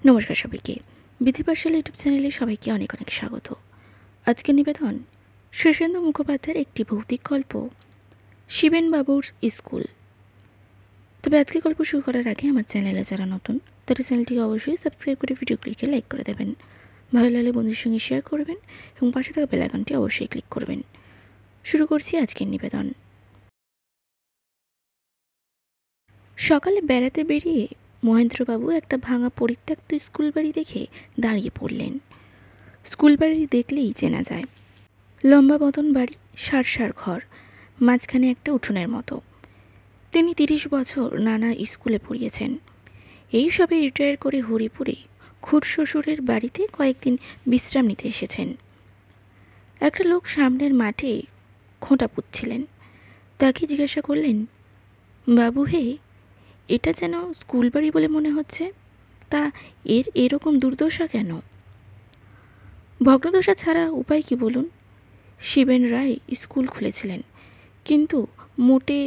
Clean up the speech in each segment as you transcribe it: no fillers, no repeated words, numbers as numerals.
নমস্কার সবাইকে। বিধি পাঠশালা ইউটিউব চ্যানেলে সবাইকে অনেক অনেক স্বাগত। আজকের নিবেদন শীর্ষেন্দু মুখোপাধ্যায়ের একটি ভৌতিক গল্প, শিবেন বাবুর স্কুল। তবে আজকে গল্প শুরু করার আগে আমার চ্যানেলে যারা নতুন তারা চ্যানেলটিকে অবশ্যই সাবস্ক্রাইব করে ভিডিওগুলিকে লাইক করে দেবেন, ভালো লাগলে বন্ধুদের সঙ্গে শেয়ার করবেন এবং পাশে থাকা বেল আইকনটি অবশ্যই ক্লিক করবেন। শুরু করছি আজকের নিবেদন। সকালে বেড়াতে বেরিয়ে মহেন্দ্রবাবু একটা ভাঙা পরিত্যক্ত স্কুল বাড়ি দেখে দাঁড়িয়ে পড়লেন। স্কুল বাড়ি দেখলেই চেনা যায়। লম্বা মতন বাড়ি, সার ঘর, মাঝখানে একটা উঠোনের মতো। তিনি 30 বছর নানা স্কুলে পড়িয়েছেন। এই সবে রিটায়ার করে হরিপুরে খুড়শ্বশুরের বাড়িতে কয়েকদিন বিশ্রাম নিতে এসেছেন। একটা লোক সামনের মাঠে খোঁটা পুঁতছিলেন। তাকে জিজ্ঞাসা করলেন, বাবু হে, এটা যেন স্কুল বাড়ি বলে মনে হচ্ছে, তা এরকম দুর্দশা কেন? ভগ্নদশা ছাড়া উপায় কি বলুন? শিবেন রায় স্কুল খুলেছিলেন, কিন্তু মোটে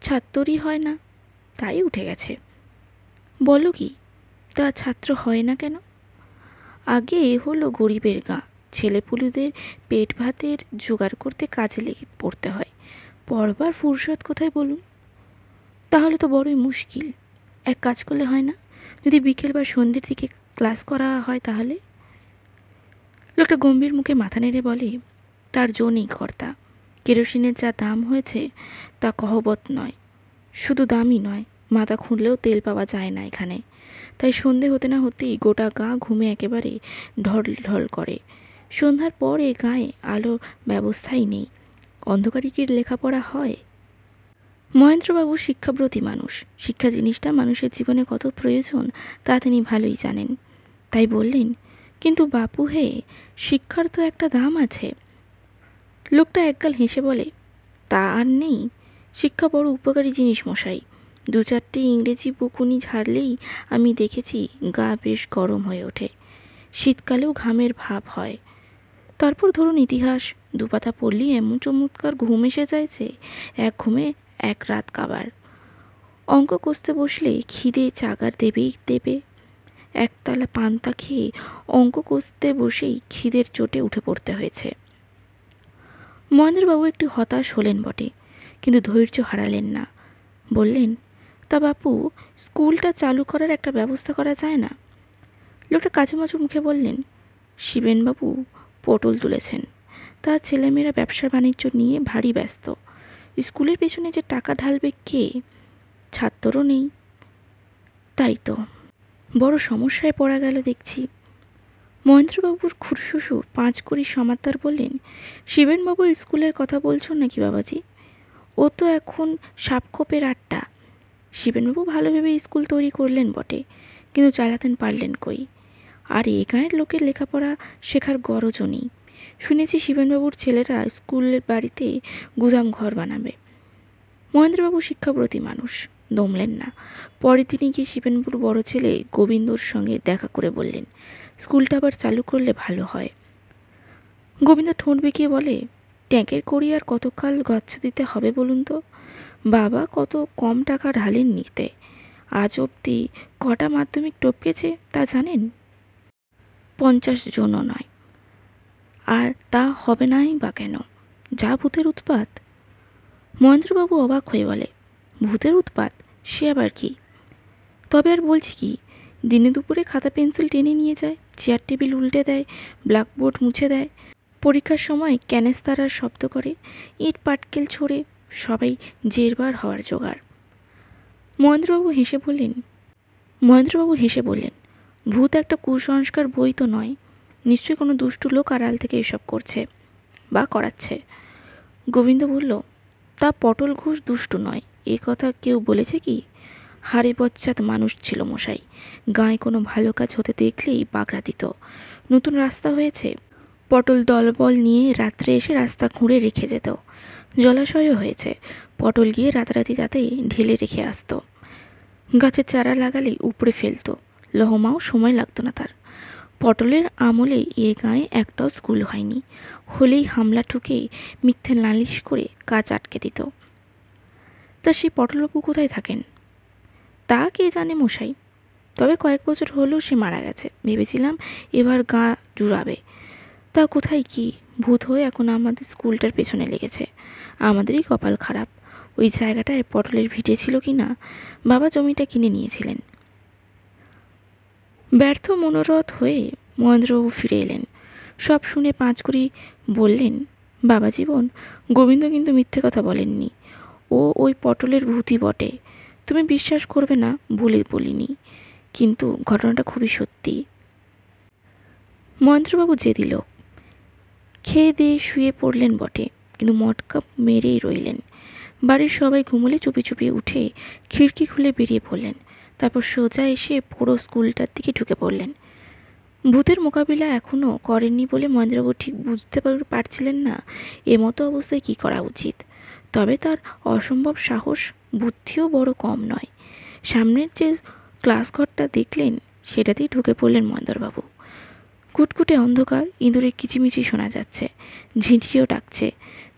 ছাত্রই হয় না, তাই উঠে গেছে। বলো কি, তা ছাত্র হয় না কেন? আগে হলো গরিবের গা, ছেলেপুলুদের পেট ভাতের জোগাড় করতে কাজে লেগে পড়তে হয়, পড়বার ফুরসত কোথায় বলুন? তাহলে তো বড়ই মুশকিল। এক কাজ করলে হয় না? যদি বিকেল বা সন্ধ্যের দিকে ক্লাস করা হয় তাহলে? লোকটা গম্ভীর মুখে মাথা নেড়ে বলে, তার জো নেই কর্তা। কেরোসিনের যা দাম হয়েছে তা কহবত নয়। শুধু দামই নয়, মাথা খুঁড়লেও তেল পাওয়া যায় না এখানে। তাই সন্ধে হতে না হতেই গোটা গা ঘুমে একেবারে ঢল ঢল করে। সন্ধ্যার পর এ গায়ে আলোর ব্যবস্থাই নেই। অন্ধকারে কি লেখাপড়া হয়? মহেন্দ্রবাবু শিক্ষাব্রতী মানুষ। শিক্ষা জিনিসটা মানুষের জীবনে কত প্রয়োজন তা তিনি ভালোই জানেন। তাই বললেন, কিন্তু বাপু হে, শিক্ষার তো একটা দাম আছে। লোকটা একগাল হেসে বলে, তা আর নেই। শিক্ষা বড় উপকারী জিনিস মশাই। 2-4টে ইংরেজি বকুনি ঝাড়লেই আমি দেখেছি গা বেশ গরম হয়ে ওঠে, শীতকালেও ঘামের ভাব হয়। তারপর ধরুন ইতিহাস 2 পাতা পড়লেই এমন চমৎকার ঘুম এসে যায় যে এক ঘুমে 1 রাত কাবার। অঙ্ক কষতে বসলে খিদে চাগার দেবেই দেবে। একতলা পান্তা খেয়ে অঙ্ক কষতে বসেই খিদের চোটে উঠে পড়তে হয়েছে। মহেন্দ্রবাবু একটু হতাশ হলেন বটে, কিন্তু ধৈর্য হারালেন না। বললেন, তা বাপু, স্কুলটা চালু করার একটা ব্যবস্থা করা যায় না? লোকটা কাচুমাচু মুখে বললেন, শিবেনবাবু পটল তুলেছেন, তার ছেলেমেয়েরা ব্যবসা বাণিজ্য নিয়ে ভারী ব্যস্ত। স্কুলের পেছনে যে টাকা ঢালবে কে? ছাত্রও নেই। তাই তো বড় সমস্যায় পড়া গেল দেখছি। মহেন্দ্রবাবুর খুড়শ্বশুর 5 কড়ি সমাদদার বললেন, শিবেনবাবুর স্কুলের কথা বলছো নাকি বাবাজি? ও তো এখন সাপখোপের আটটা। শিবেনবাবু ভালো ভেবে স্কুল তৈরি করলেন বটে, কিন্তু চালাতেন পারলেন কই? আর এ গাঁয়ের লোকের লেখাপড়া শেখার গরজও নেই। শুনেছি শিবেনবাবুর ছেলেরা স্কুলের বাড়িতে গুদাম ঘর বানাবে। মহেন্দ্রবাবু শিক্ষাব্রতী মানুষ, দমলেন না। পরে তিনি গিয়ে শিবেনবাবুর বড় ছেলে গোবিন্দর সঙ্গে দেখা করে বললেন, স্কুলটা আবার চালু করলে ভালো হয়। গোবিন্দ ঠোঁট বেঁকিয়ে বলে, ট্যাঁকের কড়ি আর কতকাল গচ্ছা দিতে হবে বলুন তো? বাবা কত কম টাকা ঢালেন নিতে। আজ অবধি কটা মাধ্যমিক টপকেছে তা জানেন? 50 জনও নয়। আর তা হবে নাই বা কেন? যা ভূতের উৎপাত। মহেন্দ্রবাবু অবাক হয়ে বলে, ভূতের উৎপাত? সে আবার কি? তবে আর বলছি কি, দিনে দুপুরে খাতা পেন্সিল টেনে নিয়ে যায়, চেয়ার টেবিল উল্টে দেয়, ব্ল্যাকবোর্ড মুছে দেয়, পরীক্ষার সময় ক্যানেস্তারার শব্দ করে, ইট পাটকেল ছড়ে, সবাই জেরবার হওয়ার জোগাড়। মহেন্দ্রবাবু হেসে বললেন, ভূত একটা কুসংস্কার বই তো নয়। নিশ্চয়ই কোনো দুষ্টু লোক আড়াল থেকে এসব করছে বা করাচ্ছে। গোবিন্দ বলল, তা পটল ঘোষ দুষ্টু নয়, এ কথা কেউ বলেছে কি? হাড়ে বচ্চাত মানুষ ছিল মশাই। গায়ে কোনো ভালো কাজ হতে দেখলেই বাগড়া দিত। নতুন রাস্তা হয়েছে, পটল দলবল নিয়ে রাত্রে এসে রাস্তা খুঁড়ে রেখে যেত। জলাশয়ও হয়েছে, পটল গিয়ে রাতারাতি তাতে ঢেলে রেখে আসতো। গাছের চারা লাগালেই উপড়ে ফেলতো, লহমাও সময় লাগতো না তার। পটলের আমলে এ গায়ে একটাও স্কুল হয়নি, হলেই হামলা ঠুকে মিথ্যে নালিশ করে কাজ আটকে দিত। তা সেই পটলবাবু কোথায় থাকেন? তা কে জানে মশাই। তবে কয়েক বছর হলেও সে মারা গেছে। ভেবেছিলাম এবার গা জুড়াবে, তা কোথায় কি, ভূত হয়ে এখন আমাদের স্কুলটার পেছনে লেগেছে। আমাদেরই কপাল খারাপ। ওই জায়গাটায় পটলের ভিটে ছিল কি না, বাবা জমিটা কিনে নিয়েছিলেন। ব্যর্থ মনোরথ হয়ে মহেন্দ্রবাবু ফিরে এলেন। সব শুনে পাঁচকুড়ি বললেন, বাবা জীবন, গোবিন্দ কিন্তু মিথ্যে কথা বলেননি। ও ওই পটলের ভূতই বটে। তুমি বিশ্বাস করবে না বলে বলিনি, কিন্তু ঘটনাটা খুবই সত্যি। মহেন্দ্রবাবু জেদি লোক, খেয়ে দিয়ে শুয়ে পড়লেন বটে, কিন্তু মটকা মেরেই রইলেন। বাড়ির সবাই ঘুমলে চুপি চুপি উঠে খিড়কি খুলে বেরিয়ে পড়লেন। তারপর সোজা এসে পুরো স্কুলটার দিকে ঢুকে পড়লেন। ভূতের মোকাবিলা এখনও করেননি বলে মহেন্দ্রবাবু ঠিক বুঝতে পারছিলেন না এমতো অবস্থায় কী করা উচিত। তবে তার অসম্ভব সাহস, বুদ্ধিও বড় কম নয়। সামনের যে ক্লাসঘরটা দেখলেন সেটাতেই ঢুকে পড়লেন মহেন্দ্রবাবু। কুটকুটে অন্ধকার, ইঁদুরের কিচিমিচি শোনা যাচ্ছে, ঝিঁটিও ডাকছে,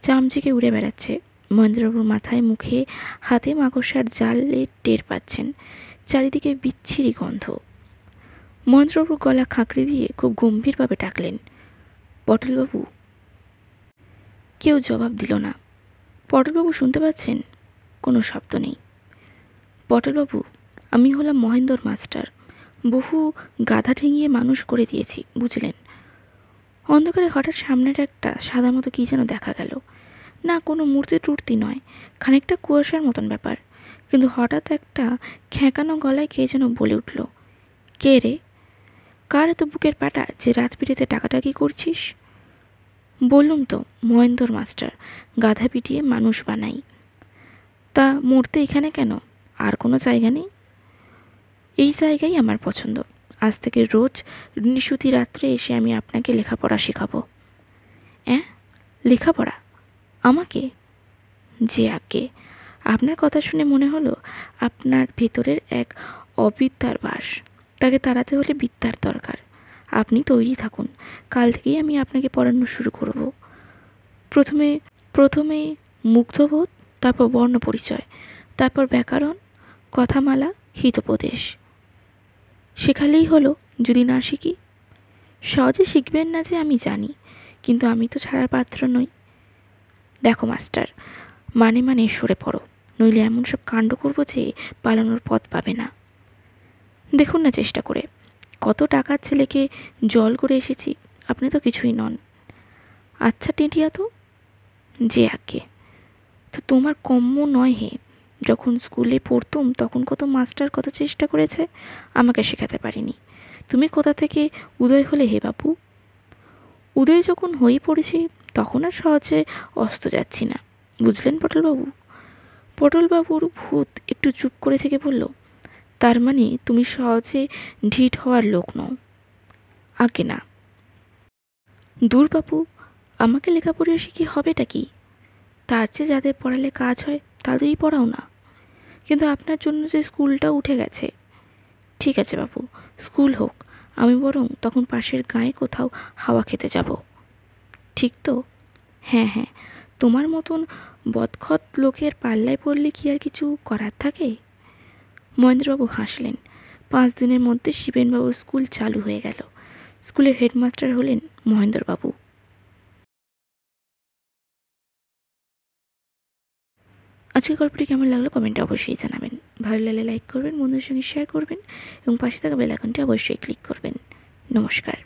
চামচিকে উড়ে বেড়াচ্ছে। মহেন্দ্রবাবুর মাথায় মুখে হাতে মাকড়সার জালে টের পাচ্ছেন। চারিদিকে বিচ্ছিরি গন্ধ। মহেন্দ্রবাবুর গলা খাঁকড়ি দিয়ে খুব গম্ভীরভাবে ডাকলেন, পটলবাবু। কেউ জবাব দিল না। পটলবাবু শুনতে পাচ্ছেন? কোনো শব্দ নেই। পটলবাবু, আমি হলাম মহেন্দ্র মাস্টার। বহু গাধা ঠেঙিয়ে মানুষ করে দিয়েছি, বুঝলেন। অন্ধকারে হঠাৎ সামনের একটা সাদা মতো কী যেন দেখা গেল। না, কোনো মূর্তি টুর্তি নয়, খানিকটা কুয়াশার মতন ব্যাপার। কিন্তু হঠাৎ একটা খ্যাঁকানো গলায় কে যেন বলে উঠল, কে রে? কার এত বুকের পাটা যে রাত পিটিতে টাকাটাকি করছিস? বললুম তো, মহেন্দ্র মাস্টার, গাধা পিটিয়ে মানুষ বানাই। তা মরতে এখানে কেন? আর কোনো জায়গা নেই? এই জায়গাই আমার পছন্দ। আজ থেকে রোজ নিশুতি রাত্রে এসে আমি আপনাকে লেখাপড়া শেখাবো। লেখাপড়া? আমাকে? যে আজ্ঞে। আপনার কথা শুনে মনে হলো আপনার ভেতরের এক অবিদ্যার বাস। তাকে তাড়াতে হলে বিদ্যার দরকার। আপনি তৈরি থাকুন, কাল থেকেই আমি আপনাকে পড়ানো শুরু করব। প্রথমে মুগ্ধবোধ, তারপর বর্ণ পরিচয়, তারপর ব্যাকরণ, কথামালা, হিতোপদেশ। শেখালেই হলো। যদি না শিখি? সহজে শিখবেন না যে আমি জানি, কিন্তু আমি তো ছাড়ার পাত্র নই। দেখো মাস্টার, মানে সরে পড়ো, নইলে এমন সব কাণ্ড করবো যে পালানোর পথ পাবে না। দেখুন না চেষ্টা করে, কত টাকার ছেলেকে জল করে এসেছি, আপনি তো কিছুই নন। আচ্ছা টেঁটিয়া তো? যে আজ্ঞে। তো তোমার কম্য নয় হে। যখন স্কুলে পড়তুম তখন কত মাস্টার কত চেষ্টা করেছে, আমাকে শেখাতে পারিনি। তুমি কোথা থেকে উদয় হলে হে বাপু? উদয় যখন হয়ে পড়েছি তখন আর সহজে অস্ত যাচ্ছি না, বুঝলেন পটলবাবু। পটলবাবুর ভূত একটু চুপ করে থেকে বলল, তার মানে তুমি সহজে ঢিঠ হওয়ার লোক নও? আগে না। দূর বাপু, আমাকে লেখাপড়া শিখে হবেটা কি? তার চেয়ে যাদের পড়ালে কাজ হয় তাদেরই পড়াও না। কিন্তু আপনার জন্য যে স্কুলটা উঠে গেছে। ঠিক আছে বাপু, স্কুল হোক, আমি বরং তখন পাশের গাঁয়ে কোথাও হাওয়া খেতে যাব। ঠিক তো? হ্যাঁ, তোমার মতন বদখত লোকের পাল্লায় পড়লে কি আর কিছু করার থাকে? মহেন্দ্রবাবু হাসলেন। 5 দিনের মধ্যে শিবেনবাবুর স্কুল চালু হয়ে গেল। স্কুলের হেডমাস্টার হলেন মহেন্দ্রবাবু। আজকের গল্পটি কেমন লাগলো কমেন্টে অবশ্যই জানাবেন। ভালো লাগলে লাইক করবেন, বন্ধুদের সঙ্গে শেয়ার করবেন এবং পাশে থাকা বেল আইকনটি অবশ্যই ক্লিক করবেন। নমস্কার।